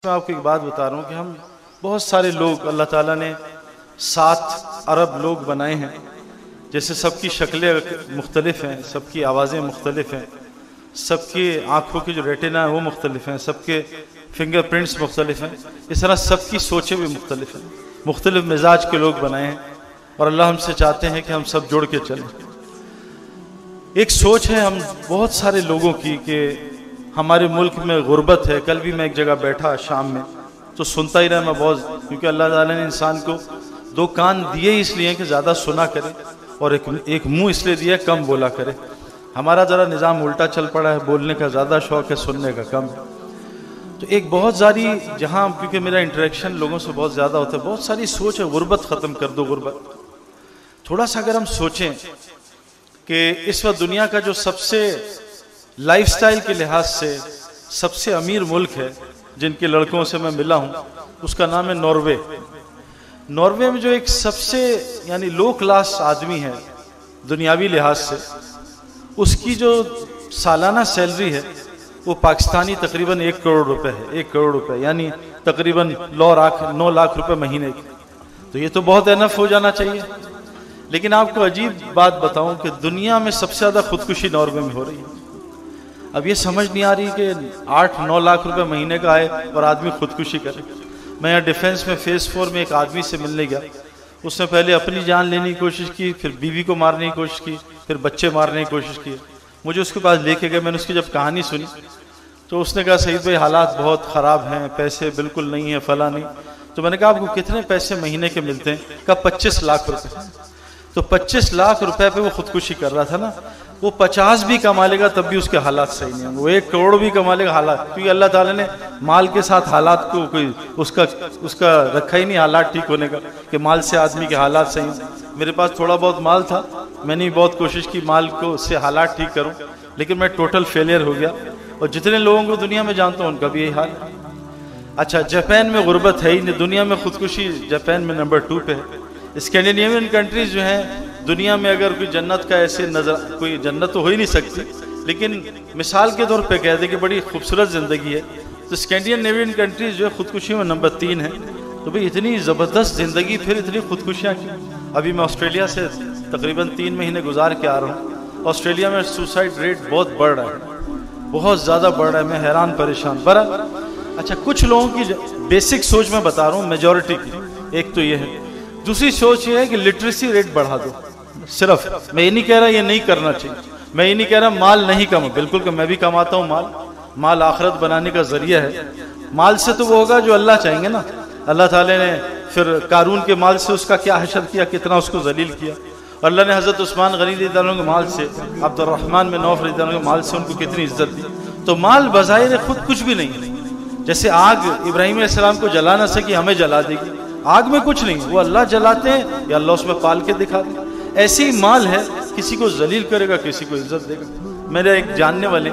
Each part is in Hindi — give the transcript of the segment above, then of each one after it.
मैं आपको एक बात बता रहा हूँ कि हम बहुत सारे लोग अल्लाह ताला ने 7 अरब लोग बनाए हैं। जैसे सबकी शक्लें मुख्तलिफ हैं, सबकी आवाज़ें मुख्तलिफ हैं, सबकी आँखों की जो रेटिना है वो मुख्तलिफ हैं, सबके फिंगरप्रिंट्स मुख्तलिफ हैं। इस तरह सबकी सोचें भी मुख्तलिफ हैं, मुख्तलिफ मिजाज के लोग बनाए हैं और अल्लाह हमसे चाहते हैं कि हम सब जुड़ के चलें। एक सोच है हम बहुत सारे लोगों की कि हमारे मुल्क में गुर्बत है। कल भी मैं एक जगह बैठा शाम में तो सुनता ही रहा मैं बहुत, क्योंकि अल्लाह ताला ने इंसान को 2 कान दिए इसलिए कि ज़्यादा सुना करे और एक मुंह इसलिए दिया कम बोला करे। हमारा ज़रा निज़ाम उल्टा चल पड़ा है, बोलने का ज़्यादा शौक़ है, सुनने का कम। तो एक बहुत सारी जहाँ, क्योंकि मेरा इंटरेक्शन लोगों से बहुत ज़्यादा होता है, बहुत सारी सोच है गुर्बत ख़त्म कर दो, गुर्बत। थोड़ा सा अगर हम सोचें कि इस वक्त दुनिया का जो सबसे लाइफस्टाइल के लिहाज से सबसे अमीर मुल्क है, जिनके लड़कों से मैं मिला हूँ, उसका नाम है नॉर्वे। नॉर्वे में जो एक सबसे यानी लो क्लास आदमी है दुनियावी लिहाज से, उसकी जो सालाना सैलरी है वो पाकिस्तानी तकरीबन 1 करोड़ रुपए है। 1 करोड़ रुपए यानी तकरीबन 9 लाख रुपए महीने के। तो ये तो बहुत एनफ हो जाना चाहिए। लेकिन आपको अजीब बात बताऊं कि दुनिया में सबसे ज़्यादा खुदकुशी नॉर्वे में हो रही है। अब ये समझ नहीं आ रही कि 8-9 लाख रुपए महीने का आए और आदमी खुदकुशी करे। मैं यहाँ डिफेंस में फेज़ 4 में एक आदमी से मिलने गया। उसने पहले अपनी जान लेने की कोशिश की, फिर बीवी को मारने की कोशिश की, फिर बच्चे मारने की कोशिश की। मुझे उसके पास लेके गए, मैंने उसकी जब कहानी सुनी तो उसने कहा सईद भाई हालात बहुत ख़राब हैं, पैसे बिल्कुल नहीं है, फला नहीं। तो मैंने कहा आपको कितने पैसे महीने के मिलते हैं? कहा 25 लाख रुपए। तो 25 लाख रुपए पे वो खुदकुशी कर रहा था ना। वो 50 भी कमा लेगा तब भी उसके हालात सही नहीं होंगे। वो 1 करोड़ भी कमा लेगा हालात, क्योंकि अल्लाह ताला ने माल के साथ हालात को कोई उसका रखा ही नहीं हालात ठीक होने का, कि माल से आदमी के हालात सही हों। मेरे पास थोड़ा बहुत माल था, मैंने भी बहुत कोशिश की माल को से हालात ठीक करूं, लेकिन मैं टोटल फेलियर हो गया। और जितने लोगों को दुनिया में जानता हूँ उनका भी यही हाल है। अच्छा, जापान में गुर्बत है ही नहीं, दुनिया में खुदकुशी जापान में नंबर 2 पे है। स्कैंडिनेवियन कंट्रीज जो हैं दुनिया में, अगर कोई जन्नत का ऐसे नजर, कोई जन्नत तो हो ही नहीं सकती, लेकिन मिसाल के तौर पे कह दे कि बड़ी खूबसूरत ज़िंदगी है, तो स्कैंडिनेवियन कंट्रीज जो है खुदकुशी में नंबर 3 है। तो भाई इतनी ज़बरदस्त ज़िंदगी, फिर इतनी खुदकुशियाँ क्यों? अभी मैं ऑस्ट्रेलिया से तकरीबन 3 महीने गुजार के आ रहा हूँ। ऑस्ट्रेलिया में सुसाइड रेट बहुत बढ़ रहा है, बहुत ज़्यादा बढ़ रहा है। मैं हैरान परेशान। अच्छा, कुछ लोगों की बेसिक सोच मैं बता रहा हूँ, मेजॉरिटी की। एक तो ये है। दूसरी सोच ये है कि लिटरेसी रेट बढ़ा दो। सिर्फ मैं ये नहीं कह रहा ये नहीं करना चाहिए, मैं ये नहीं कह रहा माल नहीं कमा, बिल्कुल कि मैं भी कमाता हूँ माल आखिरत बनाने का जरिया है। माल से तो वो होगा जो अल्लाह चाहेंगे ना। अल्लाह ताला ने फिर कारून के माल से उसका क्या हशर किया, कितना उसको जलील किया। और अल्लाह ने हज़रत उस्मान गनी रज़ियल्लाहु अन्हु के माल से, अब्दुर्रहमान बिन औफ रज़ियल्लाहु अन्हु के माल से उनको कितनी इज्जत दी। तो माल बज़ाहिर खुद कुछ भी नहीं। जैसे आग इब्राहीम अलैहिस्सलाम को जला ना सकी, हमें जला देगी। आग में कुछ नहीं, वो अल्लाह जलाते हैं या अल्लाह उसमें पाल के दिखाते। ऐसे ही माल है, किसी को जलील करेगा, किसी को इज्जत देगा। मेरे एक जानने वाले,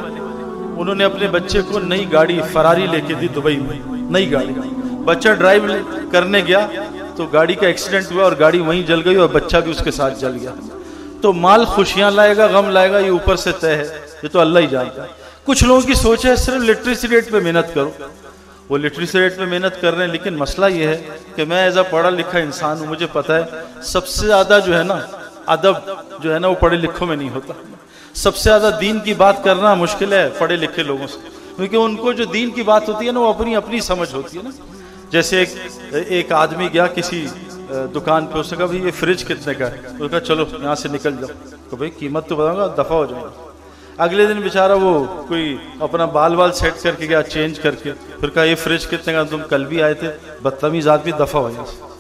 उन्होंने अपने बच्चे को नई गाड़ी फरारी लेके दी दुबई में, नई गाड़ी। बच्चा ड्राइव करने गया तो गाड़ी का एक्सीडेंट हुआ और गाड़ी वहीं जल गई और बच्चा भी उसके साथ जल गया। तो माल खुशियां लाएगा, गम लाएगा, ये ऊपर से तय है, ये तो अल्लाह ही जानता है। कुछ लोगों की सोच है सिर्फ लिटरेसी रेट पे मेहनत करो। वो लिटरेसी रेट पे मेहनत कर रहे हैं, लेकिन मसला ये है कि मैं एज अ पढ़ा लिखा इंसान हूँ, मुझे पता है सबसे ज़्यादा जो है ना अदब जो है ना वो पढ़े लिखों में नहीं होता। सबसे ज़्यादा दीन की बात करना मुश्किल है पढ़े लिखे लोगों से, क्योंकि उनको जो दीन की बात होती है ना वो अपनी समझ होती है ना। जैसे एक आदमी गया किसी दुकान पे, उसने कहा भाई ये फ्रिज कितने का है? उसने कहा चलो यहाँ से निकल जाओ। तो भाई कीमत तो बताऊंगा, दफ़ा हो जाएगा। अगले दिन बेचारा वो कोई अपना बाल सेट करके गया, चेंज करके, फिर कहा ये फ्रिज कितने का? तुम कल भी आए थे, बदतमीज आदमी, दफ़ा हो जाए।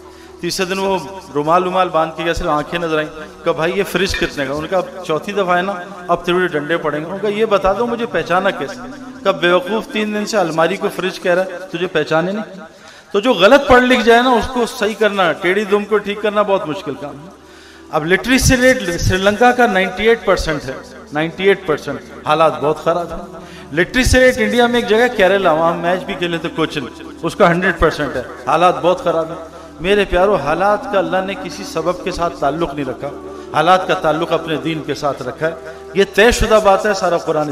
तीसरे दिन वो रुमाल बांध के गया, सिर्फ आंखें नजर आई। कहा भाई ये फ्रिज कितने का? उनका 4थी दफ़ा है ना, अब थोड़े डंडे पड़ेंगे। उनका ये बता दो मुझे पहचाना कैसे? कहा बेवकूफ़ 3 दिन से अलमारी को फ्रिज कह रहा है, तुझे पहचाने नहीं? तो जो गलत पढ़ लिख जाए ना उसको सही करना, टेढ़ी दुम को ठीक करना बहुत मुश्किल काम है। अब लिटरेसी रेट श्रीलंका का 98% है, 98%। हालात बहुत ख़राब है। लिटरेसी रेट इंडिया में एक जगह केरला, वहाँ मैच भी खेले थे कोचिन, उसका 100% है। हालात बहुत ख़राब है। मेरे प्यारो, हालात का अल्लाह ने किसी सबब के साथ ताल्लुक़ नहीं रखा, हालात का ताल्लुक़ अपने दीन के साथ रखा है। ये तयशुदा बात है, सारा कुरान